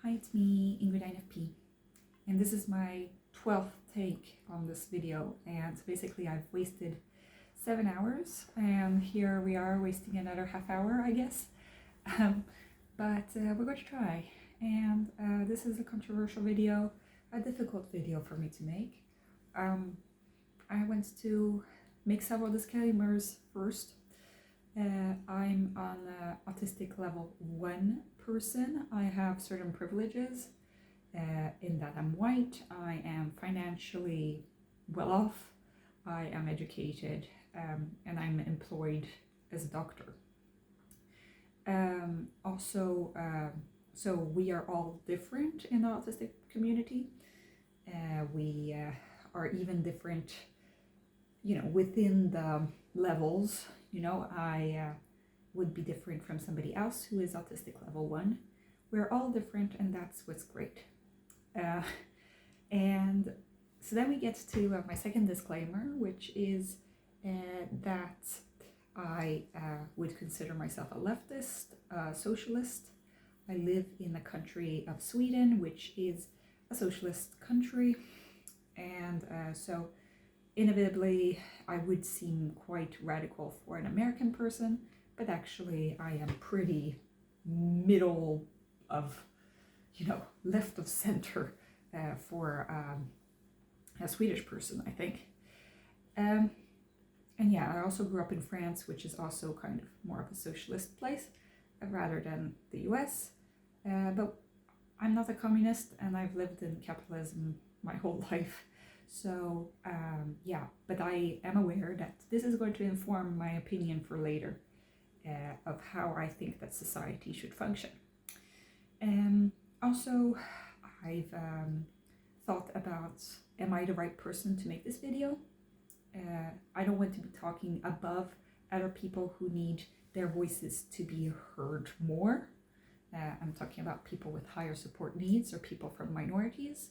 Hi, it's me, Ingrid INFP, and this is my 12th take on this video, and basically I've wasted 7 hours, and here we are wasting another half hour, I guess, but we're going to try, and this is a controversial video, a difficult video for me to make. I want to make several disclaimers first. I'm on autistic level 1 person. I have certain privileges in that I'm white, I am financially well off, I am educated, and I'm employed as a doctor. So we are all different in the autistic community. We are even different, within the levels. I would be different from somebody else who is autistic level 1. We're all different, and that's what's great. And so then we get to my second disclaimer, which is that I would consider myself a leftist, socialist. I live in the country of Sweden, which is a socialist country, and so inevitably I would seem quite radical for an American person, but actually I am pretty middle of, left of center for a Swedish person, I think. And yeah, I also grew up in France, which is also kind of more of a socialist place rather than the US. But I'm not a communist, and I've lived in capitalism my whole life. So yeah, but I am aware that this is going to inform my opinion for later of how I think that society should function. Also, I've thought about, am I the right person to make this video? I don't want to be talking above other people who need their voices to be heard more. I'm talking about people with higher support needs or people from minorities.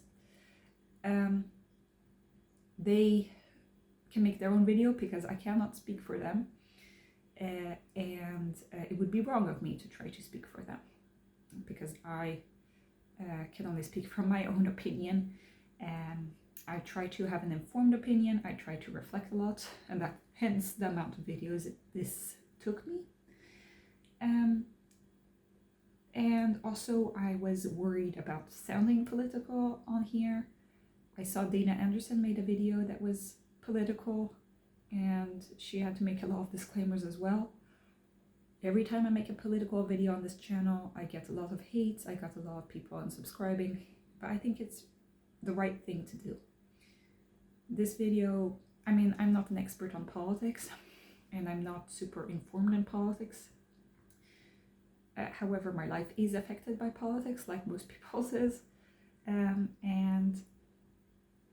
They can make their own video because I cannot speak for them, and it would be wrong of me to try to speak for them because I can only speak from my own opinion. I try to have an informed opinion, I try to reflect a lot, and that hence the amount of videos this took me. And also I was worried about sounding political on here. I saw Dana Anderson made a video that was political, and she had to make a lot of disclaimers as well. Every time I make a political video on this channel, I get a lot of hate, I got a lot of people unsubscribing, but I think it's the right thing to do. This video, I'm not an expert on politics, and I'm not super informed in politics. However, my life is affected by politics, like most people's is, and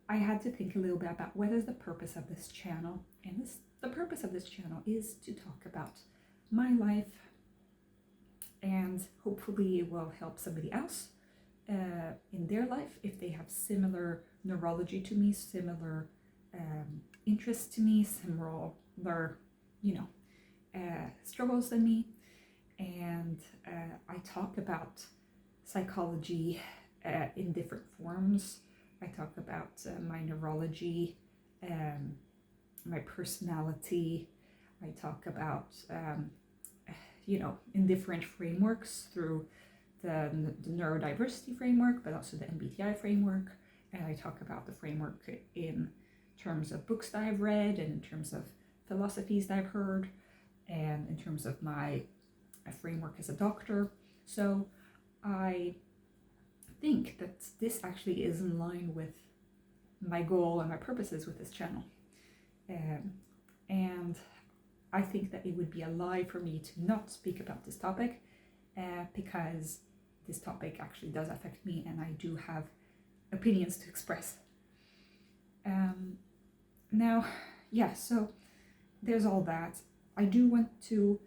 I had to think a little bit about what is the purpose of this channel, and the purpose of this channel is to talk about my life, and hopefully it will help somebody else in their life if they have similar neurology to me, similar interests to me, similar struggles than me. And I talk about psychology in different forms. I talk about my neurology, my personality. I talk about, in different frameworks through the neurodiversity framework, but also the MBTI framework. And I talk about the framework in terms of books that I've read, and in terms of philosophies that I've heard, and in terms of my framework as a doctor. So I think that this actually is in line with my goal and my purposes with this channel. And I think that it would be a lie for me to not speak about this topic because this topic actually does affect me, and I do have opinions to express. Now, yeah, so there's all that. I do want to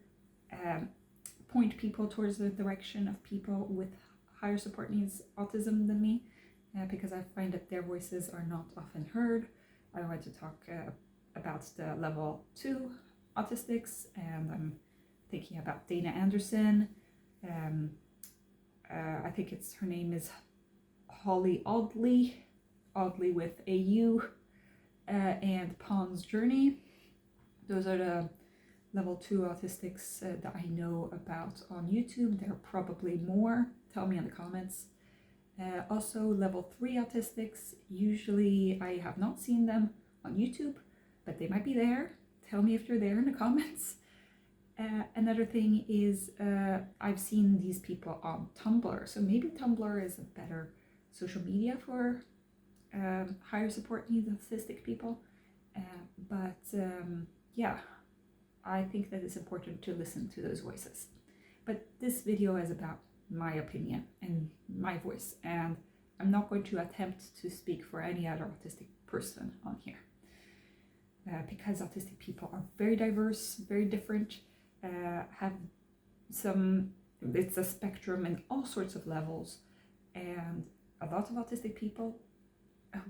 point people towards the direction of people with higher support needs autism than me, because I find that their voices are not often heard. I want to talk about the level 2 autistics, and I'm thinking about Dana Anderson, I think her name is Holly AuDly, AuDly with AU, and Pond's Journey. Those are the level 2 autistics that I know about on YouTube. There are probably more. Tell me in the comments. Also level 3 autistics. Usually I have not seen them on YouTube, but they might be there. Tell me if they're there in the comments. Another thing is I've seen these people on Tumblr. So maybe Tumblr is a better social media for higher support needs autistic people. Yeah, I think that it's important to listen to those voices. But this video is about my opinion and my voice, and I'm not going to attempt to speak for any other autistic person on here. Because autistic people are very diverse, very different, have it's a spectrum and all sorts of levels, and a lot of autistic people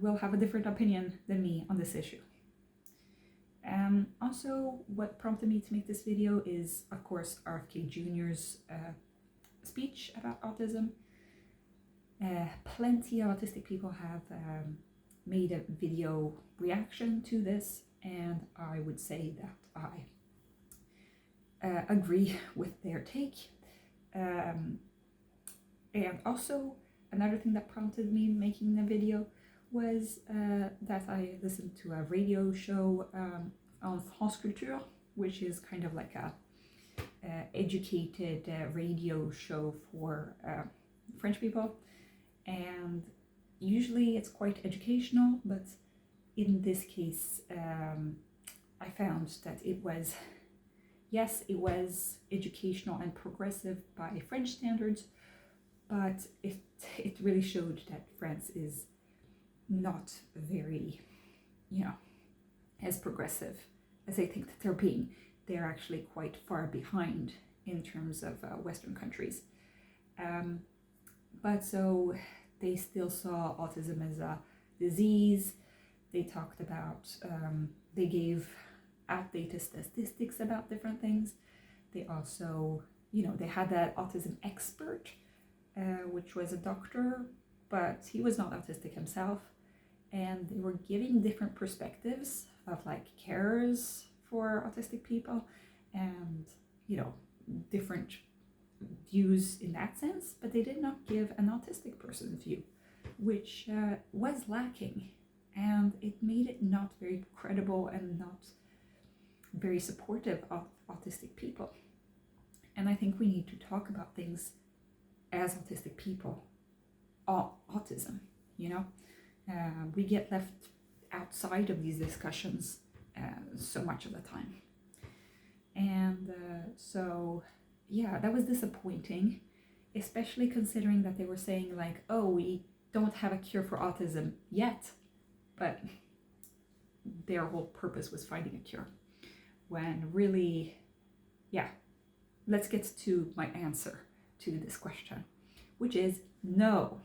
will have a different opinion than me on this issue. Also, what prompted me to make this video is, of course, RFK Jr.'s speech about autism. Plenty of autistic people have made a video reaction to this, and I would say that I agree with their take. And also, another thing that prompted me making the video was that I listened to a radio show on France Culture, which is kind of like a educated radio show for French people, and usually it's quite educational, but in this case I found that it was educational and progressive by French standards, but it really showed that France is not very, as progressive as I think that they're being. They're actually quite far behind in terms of Western countries. But so they still saw autism as a disease. They talked about, they gave outdated statistics about different things. They also, they had that autism expert, which was a doctor, but he was not autistic himself. And they were giving different perspectives of like carers for autistic people and, different views in that sense, but they did not give an autistic person's view, which was lacking, and it made it not very credible and not very supportive of autistic people. And I think we need to talk about things as autistic people, autism, we get left outside of these discussions so much of the time. And so yeah, that was disappointing, especially considering that they were saying like, oh, we don't have a cure for autism yet, but their whole purpose was finding a cure, when really, let's get to my answer to this question, which is no,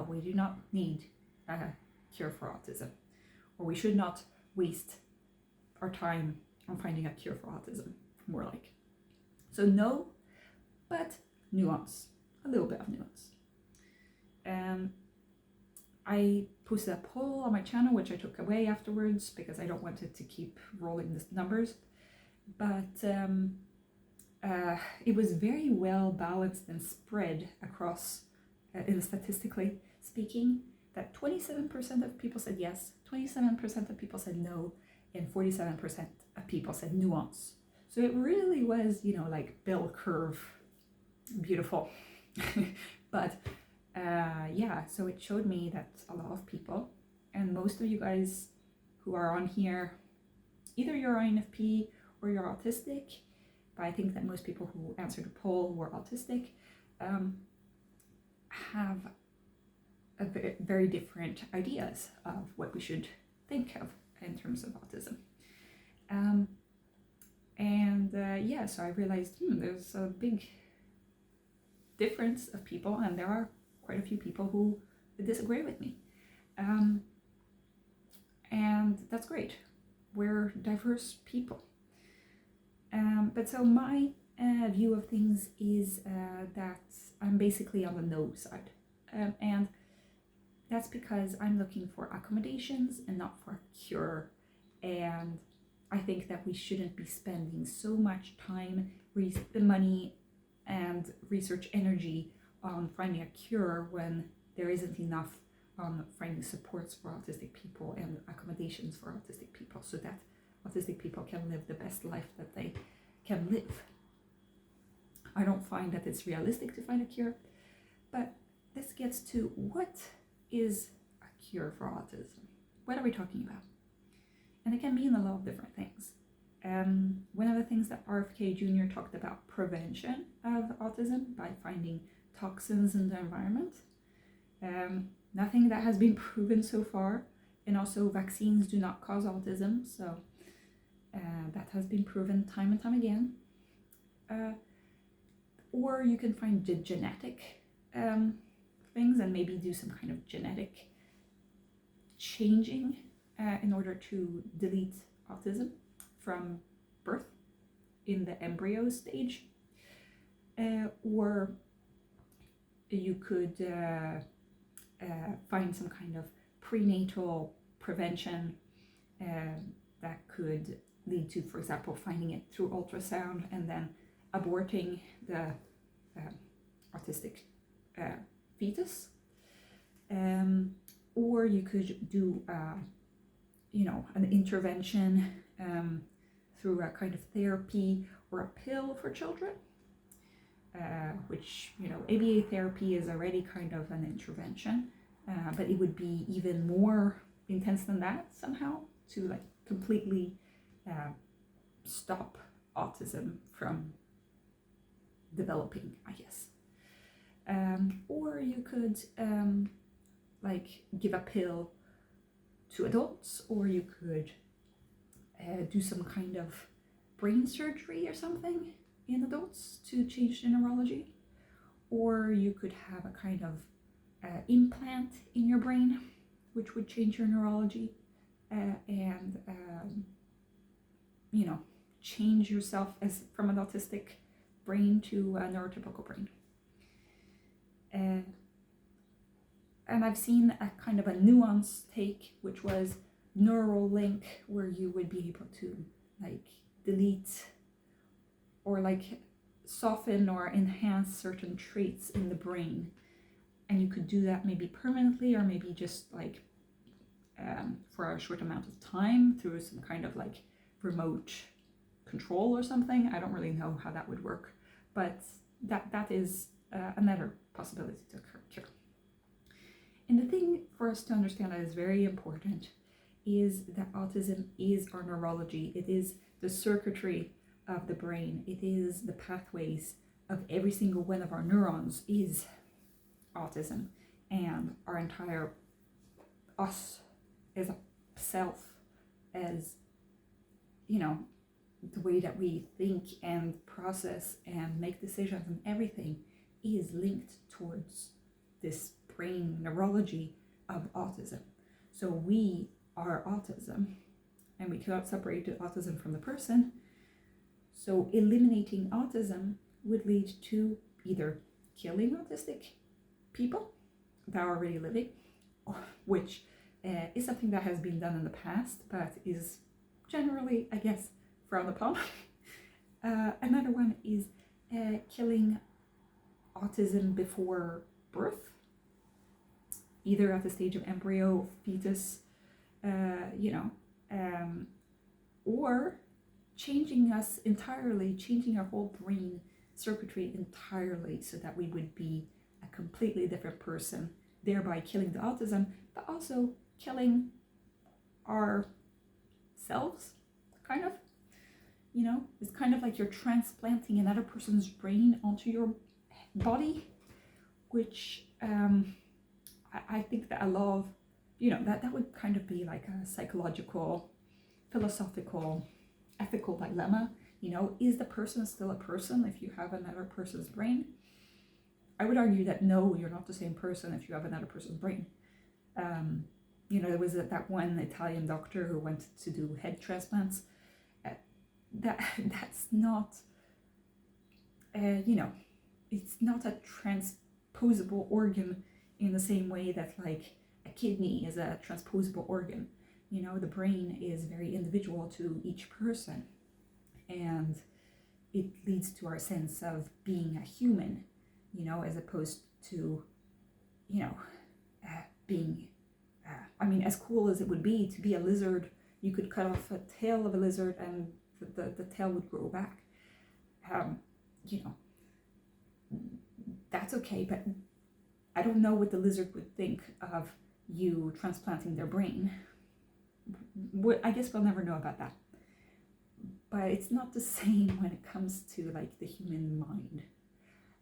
we do not need a cure for autism, or we should not waste our time on finding a cure for autism, more like. So no, but nuance, a little bit of nuance. I posted a poll on my channel, which I took away afterwards because I don't want it to keep rolling the numbers, but it was very well balanced and spread across, statistically speaking, that 27% of people said yes, 27% of people said no, and 47% of people said nuance. So it really was, like bell curve, beautiful. But so it showed me that a lot of people, and most of you guys who are on here, either you're INFP or you're autistic, but I think that most people who answered the poll were autistic, have a very different ideas of what we should think of in terms of autism. So I realized there's a big difference of people, and there are quite a few people who disagree with me. And that's great. We're diverse people. But so my view of things is that I'm basically on the no side. And that's because I'm looking for accommodations and not for a cure. And I think that we shouldn't be spending so much time, money, and research energy on finding a cure when there isn't enough on finding supports for autistic people and accommodations for autistic people so that autistic people can live the best life that they can live. I don't find that it's realistic to find a cure, but this gets to what is a cure for autism? What are we talking about? And it can mean a lot of different things. One of the things that RFK Jr. talked about prevention of autism by finding toxins in the environment. Nothing that has been proven so far. And also vaccines do not cause autism, so that has been proven time and time again. Or you can find the genetic things and maybe do some kind of genetic changing in order to delete autism from birth in the embryo stage. Or you could find some kind of prenatal prevention that could lead to, for example, finding it through ultrasound and then aborting the autistic fetus. Or you could do, an intervention through a kind of therapy or a pill for children, which, ABA therapy is already kind of an intervention, but it would be even more intense than that somehow to like completely stop autism from developing, I guess. Or you could give a pill to adults, or you could do some kind of brain surgery or something in adults to change the neurology. Or you could have a kind of implant in your brain which would change your neurology and change yourself as from an autistic brain to a neurotypical brain. And I've seen a kind of a Nuance take, which was neurallink, where you would be able to delete or soften or enhance certain traits in the brain. And you could do that maybe permanently or maybe just for a short amount of time through some kind of remote control or something. I don't really know how that would work, but that is another possibility to occur. And the thing for us to understand that is very important is that autism is our neurology. It is the circuitry of the brain. It is the pathways of every single one of our neurons is autism, and our entire us as a self, as the way that we think and process and make decisions and everything is linked towards this brain neurology of autism. So we are autism, and we cannot separate the autism from the person. So eliminating autism would lead to either killing autistic people that are already living, which is something that has been done in the past, but is generally, I guess, frowned upon. Another one is killing autism before birth, either at the stage of embryo, fetus, or changing us entirely, changing our whole brain circuitry entirely so that we would be a completely different person, thereby killing the autism, but also killing ourselves, kind of. It's kind of like you're transplanting another person's brain onto your body, which I think that a lot of, that would kind of be like a psychological, philosophical, ethical dilemma. Is the person still a person if you have another person's brain? I would argue that no, you're not the same person if you have another person's brain. There was that one Italian doctor who went to do head transplants. That's not it's not a transposable organ in the same way that like a kidney is a transposable organ. The brain is very individual to each person, and it leads to our sense of being a human, as opposed to, being, as cool as it would be to be a lizard, you could cut off a tail of a lizard and the tail would grow back. That's okay, but I don't know what the lizard would think of you transplanting their brain. I guess we'll never know about that. But it's not the same when it comes to like the human mind.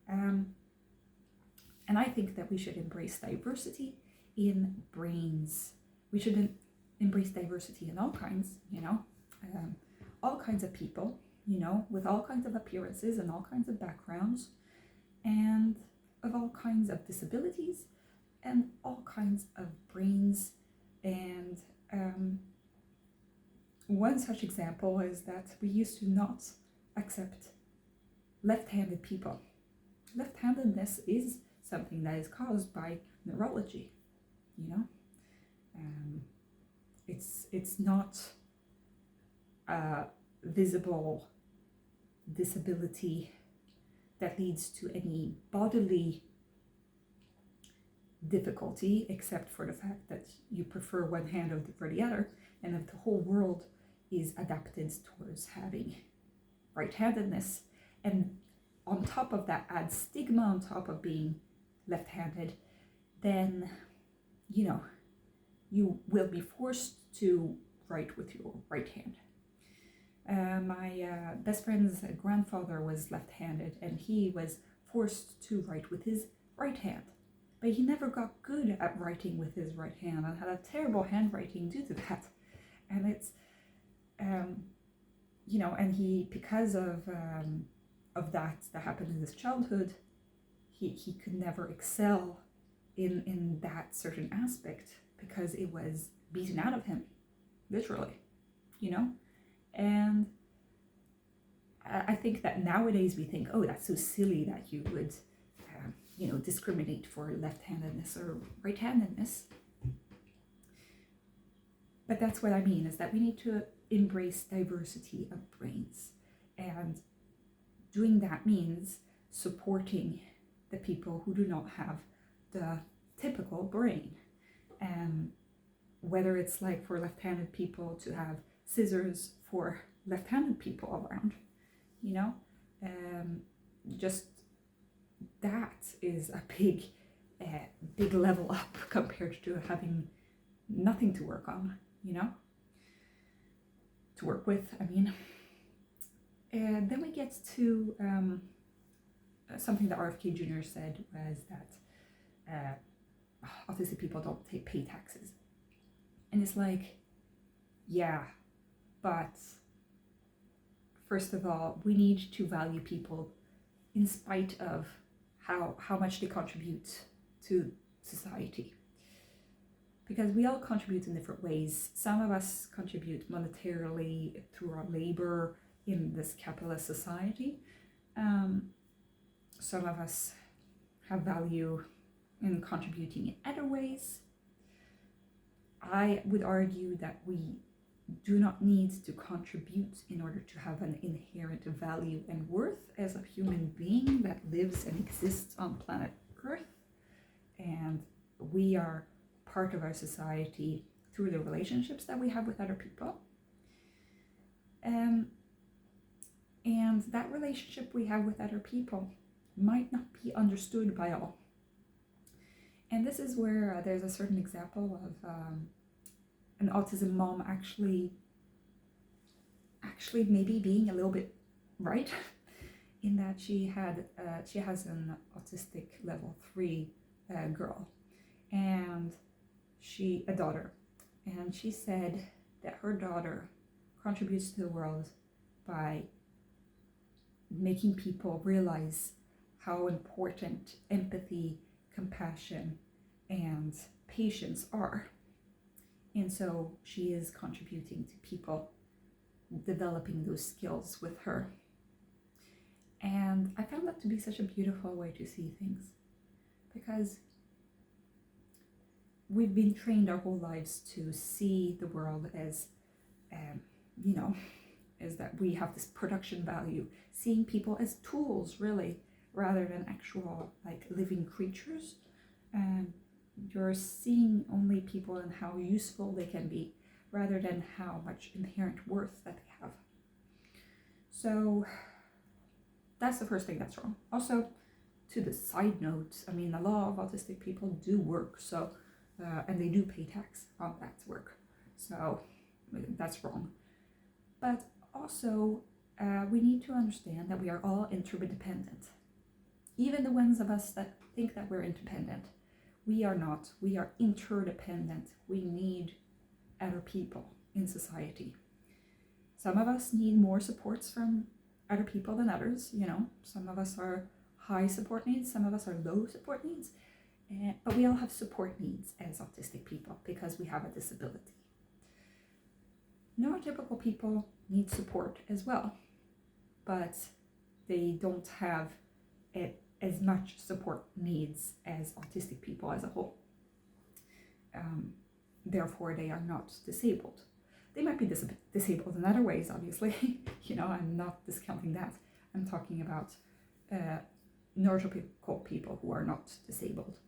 And I think that we should embrace diversity in brains. We should embrace diversity in all kinds, all kinds of people, with all kinds of appearances and all kinds of backgrounds, and of all kinds of disabilities and all kinds of brains. And one such example is that we used to not accept left-handed people. Left-handedness is something that is caused by neurology, it's not a visible disability that leads to any bodily difficulty, except for the fact that you prefer one hand over the other, and if the whole world is adapted towards having right-handedness, and on top of that add stigma on top of being left-handed, then you will be forced to write with your right hand. My best friend's grandfather was left-handed, and he was forced to write with his right hand, but he never got good at writing with his right hand and had a terrible handwriting due to that. And it's and he, because of that happened in his childhood, he could never excel in that certain aspect because it was beaten out of him, literally, and I think that nowadays we think, oh, that's so silly that you would discriminate for left-handedness or right-handedness. But that's what I mean, is that we need to embrace diversity of brains, and doing that means supporting the people who do not have the typical brain. Whether it's like for left-handed people to have scissors for left-handed people around, just that is a big level up compared to having nothing to work on, to work with, And then we get to something that RFK Jr. said was that autistic people don't pay taxes. And it's like, yeah, but first of all, we need to value people in spite of how much they contribute to society. Because we all contribute in different ways. Some of us contribute monetarily through our labor in this capitalist society. Some of us have value in contributing in other ways. I would argue that we do not need to contribute in order to have an inherent value and worth as a human being that lives and exists on planet Earth. And we are part of our society through the relationships that we have with other people. And that relationship we have with other people might not be understood by all. And this is where there's a certain example of an autism mom actually maybe being a little bit right, in that she has an autistic level 3 girl, and a daughter, and she said that her daughter contributes to the world by making people realize how important empathy, compassion, and patience are. And so she is contributing to people developing those skills with her. And I found that to be such a beautiful way to see things, because we've been trained our whole lives to see the world as, you know, is that we have this production value, seeing people as tools, really, rather than actual like living creatures. You're seeing only people and how useful they can be, rather than how much inherent worth that they have. So that's the first thing that's wrong. Also, to the side note, I mean, a lot of autistic people do work, so and they do pay tax on that work, so that's wrong. But also, we need to understand that we are all interdependent. Even the ones of us that think that we're independent, we are not. We are interdependent. We need other people in society. Some of us need more supports from other people than others, you know. Some of us are high support needs, some of us are low support needs, but we all have support needs as autistic people because we have a disability. Neurotypical people need support as well, but they don't have as much support needs as autistic people as a whole. Therefore, they are not disabled. They might be disabled in other ways, obviously. You know, I'm not discounting that. I'm talking about neurotypical people who are not disabled.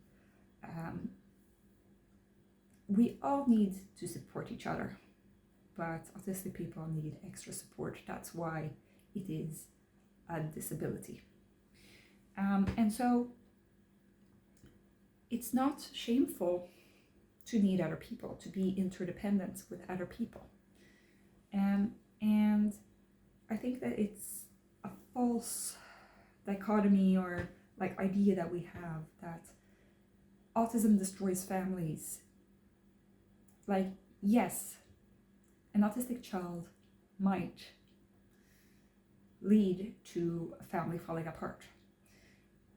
We all need to support each other, but autistic people need extra support. That's why it is a disability. And so it's not shameful to need other people, to be interdependent with other people. And I think that it's a false dichotomy or like idea that we have that autism destroys families. Like, yes, an autistic child might lead to a family falling apart.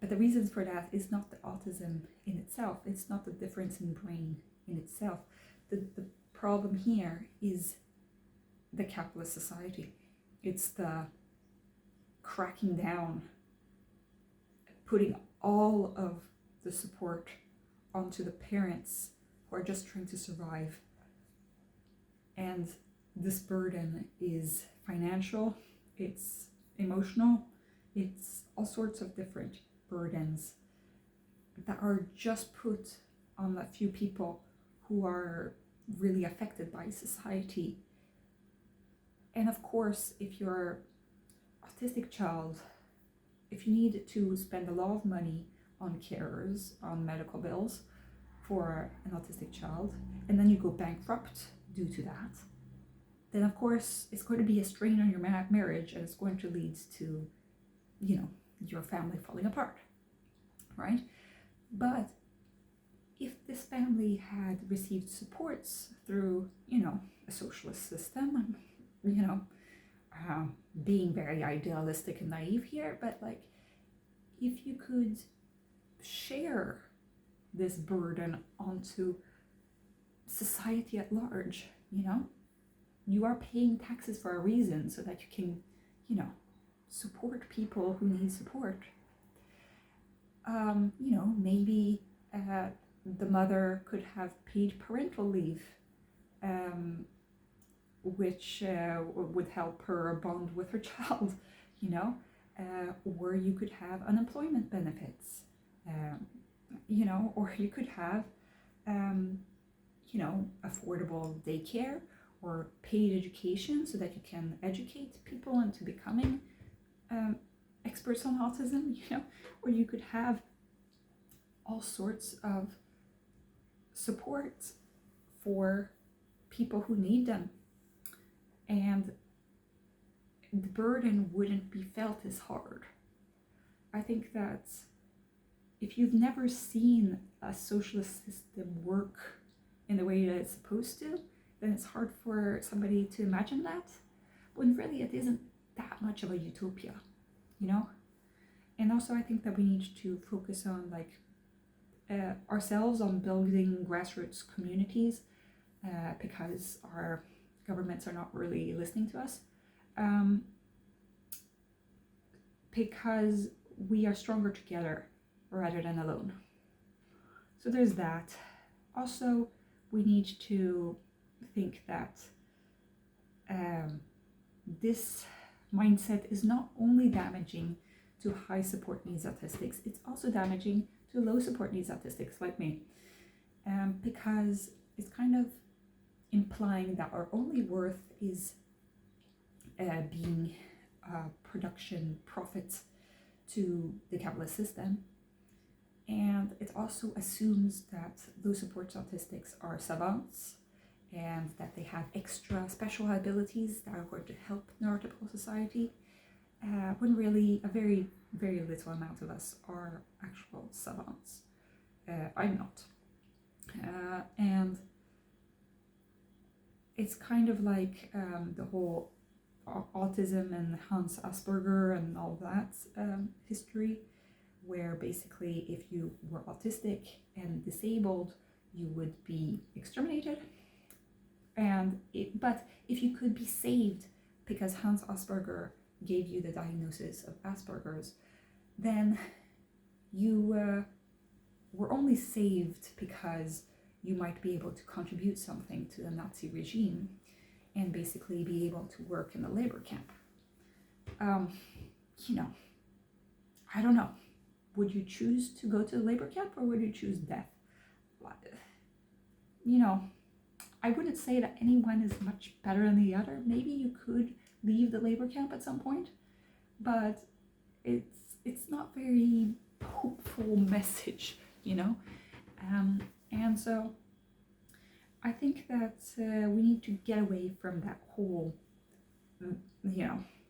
But the reasons for that is not the autism in itself. It's not the difference in brain in itself. The problem here is the capitalist society. It's the cracking down, putting all of the support onto the parents who are just trying to survive. And this burden is financial, it's emotional, it's all sorts of different burdens that are just put on a few people who are really affected by society. And of course, if you're an autistic child, if you need to spend a lot of money on carers, on medical bills for an autistic child, and then you go bankrupt due to that, then of course it's going to be a strain on your marriage, and it's going to lead to, you know, your family falling apart, right? But if this family had received supports through, you know, a socialist system, you know, being very idealistic and naive here, but like, if you could share this burden onto society at large, you know, you are paying taxes for a reason so that you can, you know, support people who need support. You know, maybe the mother could have paid parental leave, which would help her bond with her child, you know, or you could have unemployment benefits, you know, or you could have, you know, affordable daycare or paid education so that you can educate people into becoming experts on autism, you know, or you could have all sorts of support for people who need them, and the burden wouldn't be felt as hard. I think that if you've never seen a socialist system work in the way that it's supposed to, then it's hard for somebody to imagine that, when really it isn't that much of a utopia, you know? And also I think that we need to focus on like ourselves, on building grassroots communities, because our governments are not really listening to us. because we are stronger together rather than alone. So there's that. Also, we need to think that this mindset is not only damaging to high support needs autistics, it's also damaging to low support needs autistics like me, because it's kind of implying that our only worth is being production profit to the capitalist system. And it also assumes that low support autistics are savants and that they have extra special abilities that are going to help neurotypical society, when really a very, very little amount of us are actual savants. I'm not. And it's kind of like the whole autism and Hans Asperger and all that history, where basically if you were autistic and disabled, you would be exterminated. But if you could be saved because Hans Asperger gave you the diagnosis of Asperger's, then you were only saved because you might be able to contribute something to the Nazi regime and basically be able to work in a labor camp. I don't know. Would you choose to go to the labor camp or would you choose death? I wouldn't say that anyone is much better than the other. Maybe you could leave the labor camp at some point, but it's not very hopeful message, and so I think that we need to get away from that whole,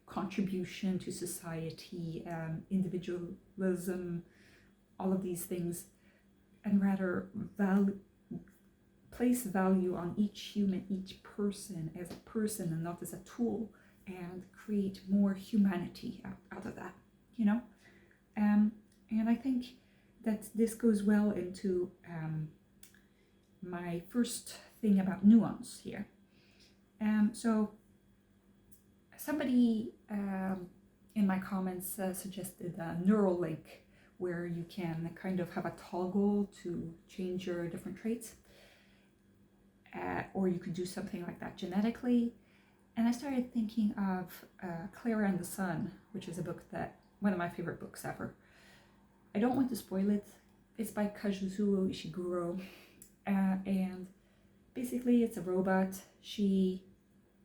contribution to society, individualism, all of these things, and rather place value on each human, each person as a person and not as a tool, and create more humanity out of that, and I think that this goes well into my first thing about nuance here. So somebody in my comments suggested a neurallink, where you can kind of have a toggle to change your different traits, or you could do something like that genetically. And I started thinking of Klara and the Sun, which is one of my favorite books ever. I don't want to spoil it. It's by Kazuo Ishiguro, and basically it's a robot.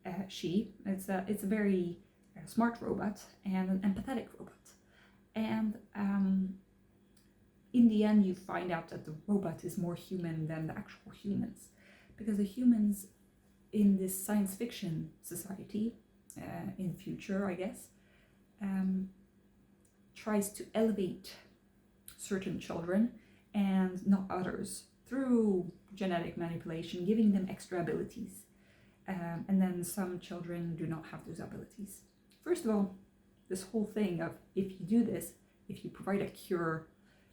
It's a very smart robot and an empathetic robot. And in the end, you find out that the robot is more human than the actual humans, because the humans in this science fiction society, in the future, I guess, tries to elevate certain children and not others through genetic manipulation, giving them extra abilities. And then some children do not have those abilities. First of all, this whole thing of if you do this, if you provide a cure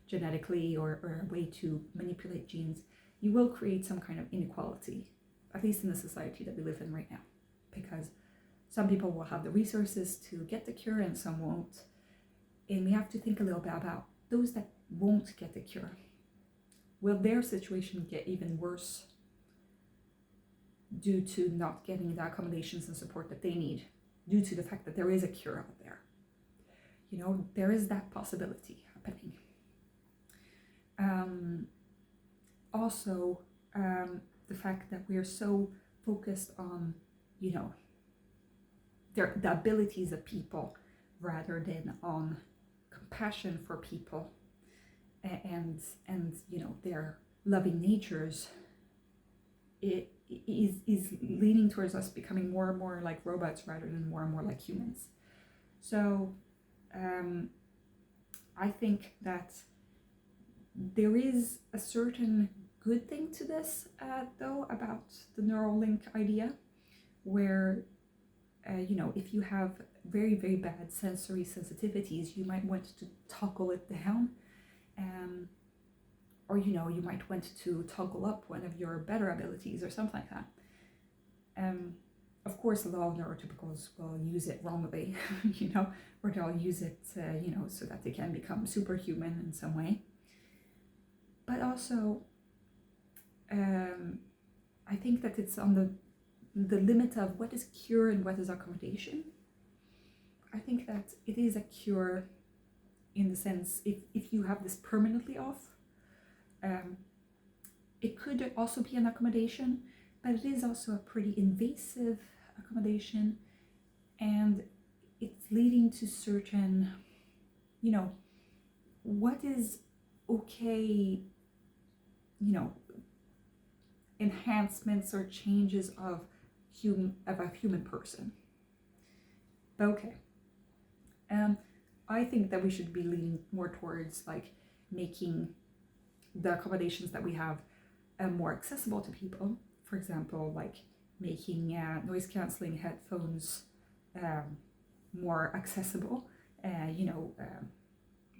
genetically or a way to manipulate genes, you will create some kind of inequality, at least in the society that we live in right now, because some people will have the resources to get the cure and some won't. And we have to think a little bit about those that won't get the cure. Will their situation get even worse due to not getting the accommodations and support that they need, due to the fact that there is a cure out there? There is that possibility happening. Also, the fact that we are so focused on, the abilities of people rather than on compassion for people and their loving natures, it is leaning towards us becoming more and more like robots rather than more and more like humans. So I think that there is a certain good thing to this, though, about the neurallink idea, where if you have very, very bad sensory sensitivities, you might want to toggle it down, or you might want to toggle up one of your better abilities or something like that. Of course, a lot of neurotypicals will use it wrongly, or they'll use it, so that they can become superhuman in some way. But also, I think that it's on the limit of what is cure and what is accommodation. I think that it is a cure in the sense if you have this permanently off. It could also be an accommodation, but it is also a pretty invasive accommodation, and it's leading to certain, what is okay, enhancements or changes of a human person. But okay. I think that we should be leaning more towards like making the accommodations that we have more accessible to people. For example, like making noise cancelling headphones more accessible,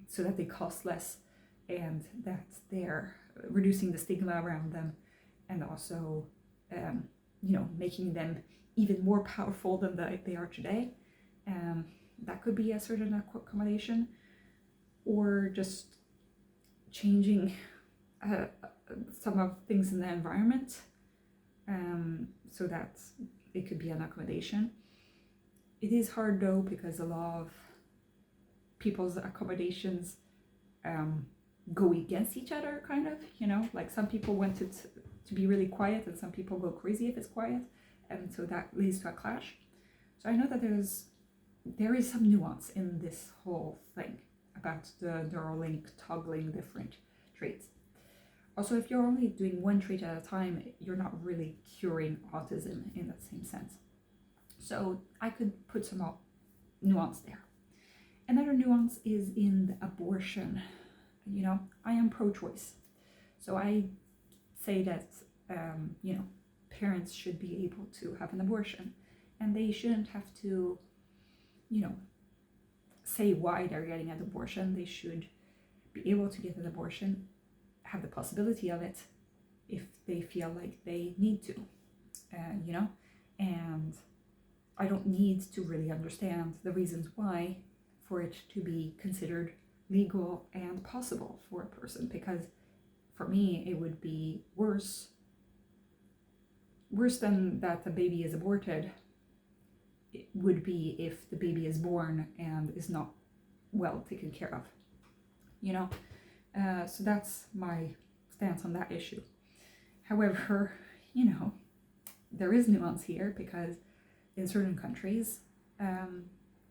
so that they cost less and that they're reducing the stigma around them, and also, making them even more powerful than they are today. That could be a certain accommodation, or just changing some of things in the environment, so that it could be an accommodation. It is hard though, because a lot of people's accommodations go against each other, kind of, like some people want it to be really quiet and some people go crazy if it's quiet, and so that leads to a clash. So I know that there is some nuance in this whole thing about the neurallink toggling different traits. Also, if you're only doing one trait at a time, you're not really curing autism in that same sense. So I could put some nuance there. Another nuance is in the abortion. I am pro-choice. So I say that, parents should be able to have an abortion, and they shouldn't have to, say why they're getting an abortion. They should be able to get an abortion, have the possibility of it if they feel like they need to, and I don't need to really understand the reasons why for it to be considered legal and possible for a person, because for me it would be worse than that the baby is aborted. It would be if the baby is born and is not well taken care of, so that's my stance on that issue. However, there is nuance here, because in certain countries,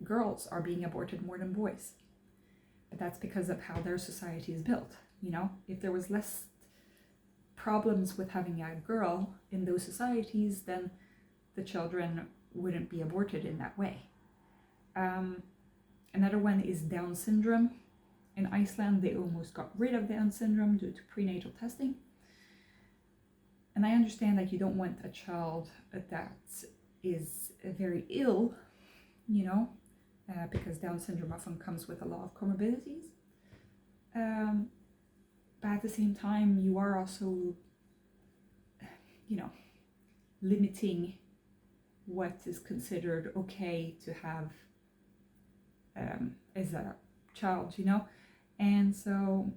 girls are being aborted more than boys. But that's because of how their society is built. If there was less problems with having a girl in those societies, then the children wouldn't be aborted in that way. Another one is Down syndrome. In Iceland, they almost got rid of Down syndrome due to prenatal testing. And I understand that you don't want a child that is very ill, because Down syndrome often comes with a lot of comorbidities. But at the same time, you are also, limiting what is considered okay to have as a child, and so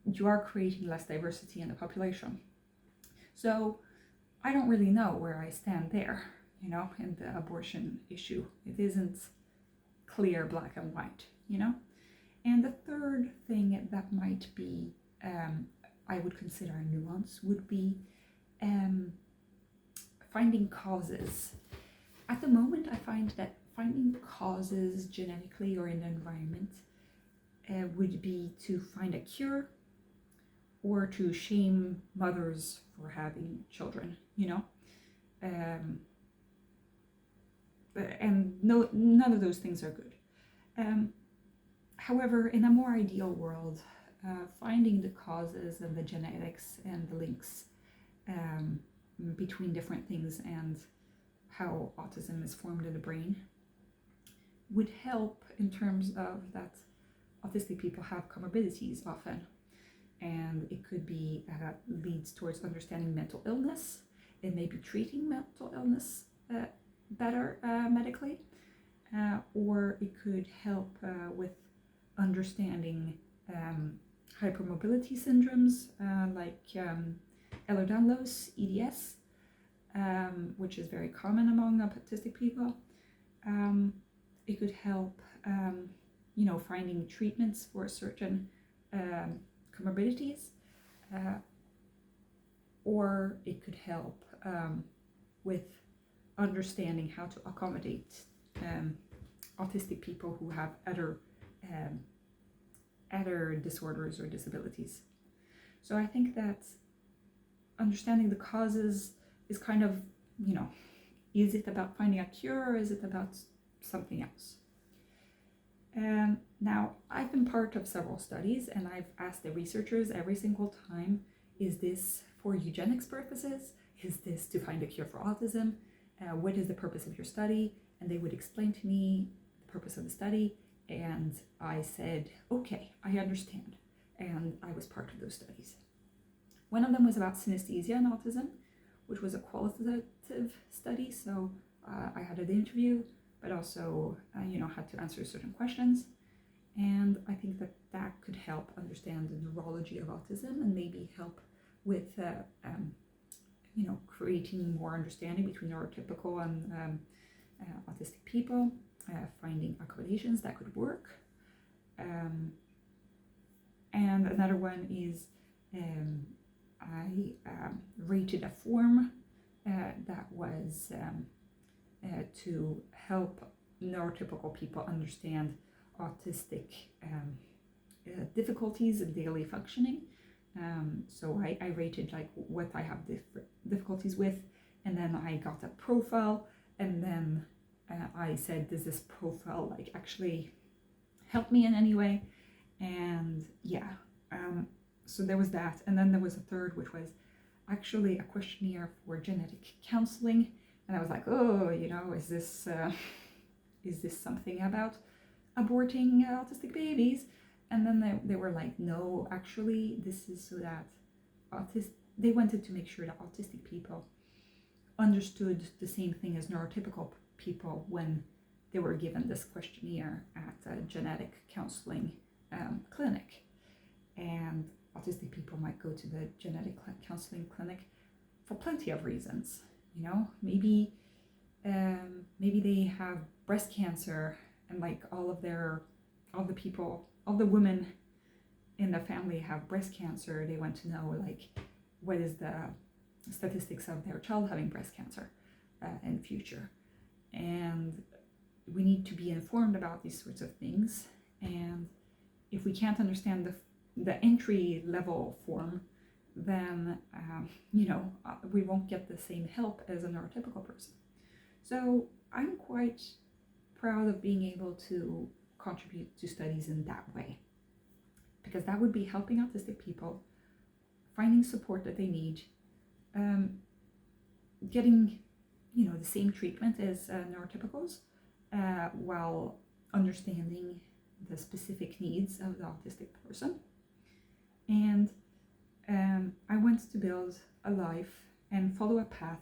you are creating less diversity in the population. So I don't really know where I stand there, in the abortion issue. It isn't clear black and white, And the third thing that might be, I would consider a nuance, would be finding causes. At the moment, I find that finding causes genetically or in the environment would be to find a cure, or to shame mothers for having children, and none of those things are good. However, in a more ideal world, finding the causes and the genetics and the links between different things and how autism is formed in the brain would help, in terms of that autistic people have comorbidities often, and it could be leads towards understanding mental illness and maybe treating mental illness better medically, or it could help with understanding hypermobility syndromes like Ehlers-Danlos, EDS, which is very common among autistic people. It could help, finding treatments for certain comorbidities, or it could help with understanding how to accommodate autistic people who have other disorders or disabilities. So I think that understanding the causes is kind of, is it about finding a cure, or is it about something else? Now, I've been part of several studies, and I've asked the researchers every single time, is this for eugenics purposes? Is this to find a cure for autism? What is the purpose of your study? And they would explain to me the purpose of the study, and I said, okay, I understand. And I was part of those studies. One of them was about synesthesia and autism, which was a qualitative study. So I had an interview, but also, had to answer certain questions. And I think that that could help understand the neurology of autism and maybe help with, creating more understanding between neurotypical and autistic people, finding accommodations that could work. And another one is I rated a form that was to help neurotypical people understand autistic difficulties in daily functioning. So I rated like what I have difficulties with, and then I got a profile, and then I said, does this profile like actually help me in any way? And so there was that. And then there was a third, which was actually a questionnaire for genetic counseling. And I was like, oh, is this something about aborting autistic babies? And then they were like, no, actually, this is so that they wanted to make sure that autistic people understood the same thing as neurotypical people when they were given this questionnaire at a genetic counseling clinic. And autistic people might go to the genetic counseling clinic for plenty of reasons. Maybe they have breast cancer, and like all the women in the family have breast cancer. They want to know like what is the statistics of their child having breast cancer in the future. And we need to be informed about these sorts of things. And if we can't understand the entry level form, then we won't get the same help as a neurotypical person. So I'm quite proud of being able to contribute to studies in that way, because that would be helping autistic people finding support that they need, getting the same treatment as neurotypicals, while understanding the specific needs of the autistic person. And I want to build a life and follow a path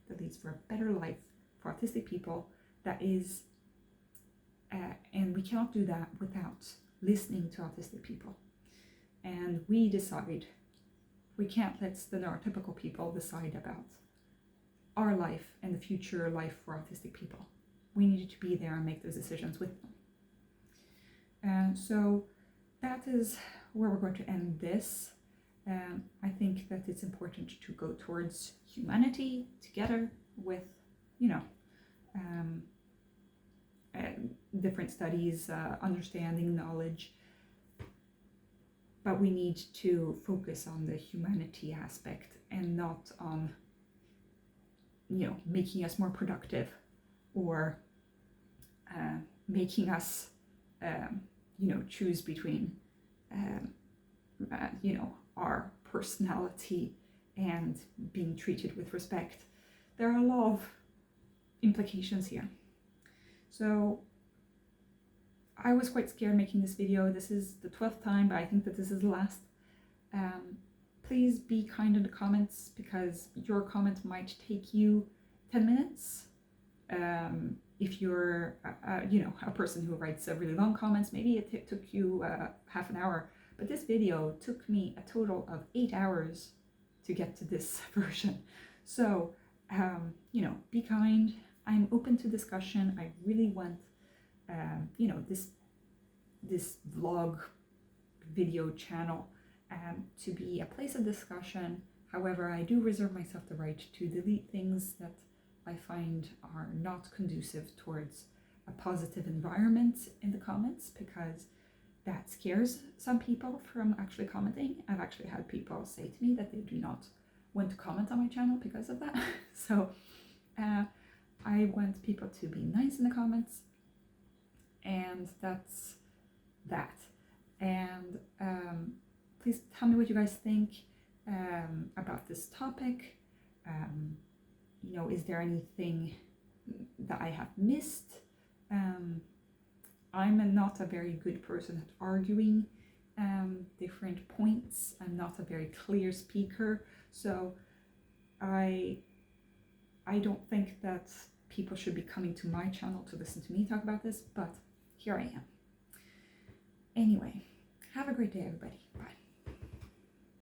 that leads for a better life for autistic people that is, and we cannot do that without listening to autistic people. And we can't let the neurotypical people decide about our life and the future life for autistic people. We needed to be there and make those decisions with them. And so that is where we're going to end this. I think that it's important to go towards humanity together with, different studies, understanding, knowledge. But we need to focus on the humanity aspect and not on, making us more productive or making us, choose between, our personality and being treated with respect. There are a lot of implications here. So I was quite scared making this video. This is the 12th time, but I think that this is the last. Please be kind in the comments, because your comment might take you 10 minutes If you're, a person who writes really long comments, maybe it took you half an hour, but this video took me a total of 8 hours to get to this version. So, be kind. I'm open to discussion. I really want, this vlog video channel to be a place of discussion. However, I do reserve myself the right to delete things that I find are not conducive towards a positive environment in the comments, because that scares some people from actually commenting. I've actually had people say to me that they do not want to comment on my channel because of that. So I want people to be nice in the comments, and that's that. And please tell me what you guys think about this topic. Is there anything that I have missed? I'm not a very good person at arguing different points. I'm not a very clear speaker, so I don't think that people should be coming to my channel to listen to me talk about this, but here I am. Anyway, have a great day, everybody. Bye.